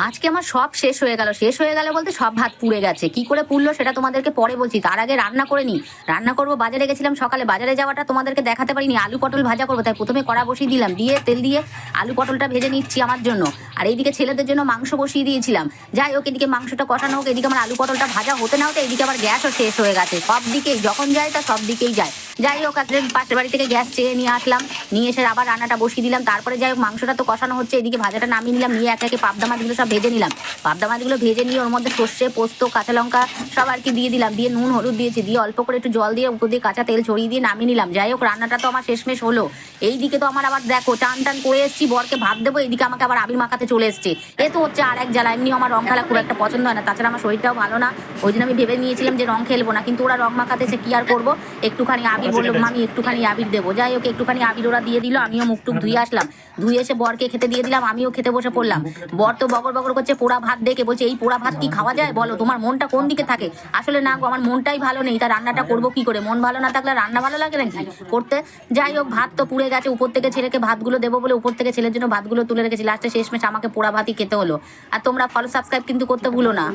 আজকে আমার সব শেষ হয়ে গেল বলতে সব ভাত পুড়ে গেছে। কি করে পুড়লো সেটা তোমাদেরকে পরে বলছি, তার আগে রান্না করে নি। রান্না করবো, বাজারে গেছিলাম সকালে, বাজারে যাওয়াটা তোমাদেরকে দেখাতে পারিনি। আলু পটল ভাজা করবো, তাই প্রথমে কড়া বসিয়ে দিলাম, দিয়ে তেল দিয়ে আলু পটলটা ভেজে নিচ্ছি আমার জন্য। আর এইদিকে ছেলেদের জন্য মাংস বসিয়ে দিয়েছিলাম। যাই হোক, এদিকে মাংসটা কষানো হোক, এদিকে আমার আলু পটলটা ভাজা হতে না হতে এইদিকে আবার গ্যাসও শেষ হয়ে গেছে। সব দিকেই যখন যায় তা সব দিকেই যায়। যাই হোক, আজকে পাশের বাড়ি থেকে গ্যাস চেয়ে নিয়ে আসলাম, নিয়ে এসে আবার রান্নাটা বসিয়ে দিলাম। তারপরে যাই হোক, মাংসটা তো কষানো হচ্ছে, এদিকে ভাজাটা নামিয়ে নিলাম, নিয়ে একে একে পাবদা মাছগুলো সব ভেজে নিলাম। পাবদা মাছগুলো ভেজে নিয়ে ওর মধ্যে সর্ষে পোস্ত কাঁচা লঙ্কা সব আর কি দিয়ে দিলাম, দিয়ে নুন হলুদ দিয়েছি, দিয়ে অল্প করে একটু জল দিয়ে উপর দিয়ে কাঁচা তেল ছড়িয়ে দিয়ে নামিয়ে নিলাম। যাই হোক, রান্নাটা তো আমার শেষমেশ হলো। এইদিকে তো আমার আবার দেখো চান টান করে এসেছি, বরকে ভাত দেবো, এইদিকে আমাকে আবার আবির মাখাতে চলে এসছে। এ তো হচ্ছে আর এক জ্বালা। এমনি আমার রং খেলা খুব একটা পছন্দ হয় না, তাছাড়া আমার শরীরটাও ভালো না। ওই দিন আমি ভেবে নিয়েছিলাম যে রং খেলবো না, কিন্তু ওরা রং মাখাতেছে, কি আর করবো। একটুখানি আবির বললো মামি একটুখানি আবির দেবো। যাই হোক, একটুখানি আবির ওরা দিয়ে দিল, আমিও মুখ টুক ধুয়ে আসলাম। ধুয়ে এসে বরকে খেতে দিয়ে দিলাম, আমিও খেতে বসে পড়লাম। বর তো বগর বগর করছে পোড়া ভাত দেখে, বলছে এই পোড়া ভাত কি খাওয়া যায় বলো, তোমার মনটা কোন দিকে থাকে। আসলে না গো, আমার মনটাই ভালো নেই, তা রান্নাটা করবো কি করে। মন ভালো না থাকলে রান্না ভালো লাগে নাকি করতে। যাই হোক, ভাত তো পুড়ে গেছে, উপর থেকে ছেলেকে ভাতগুলো দেবো বলে উপর থেকে ছেলের জন্য ভাতগুলো তুলে রেখেছি, লাস্টে শেষমেশ আমাকে পোড়া ভাতই খেতে হলো। আর তোমরা ফলো সাবস্ক্রাইব কিন্তু করতে ভুলো না।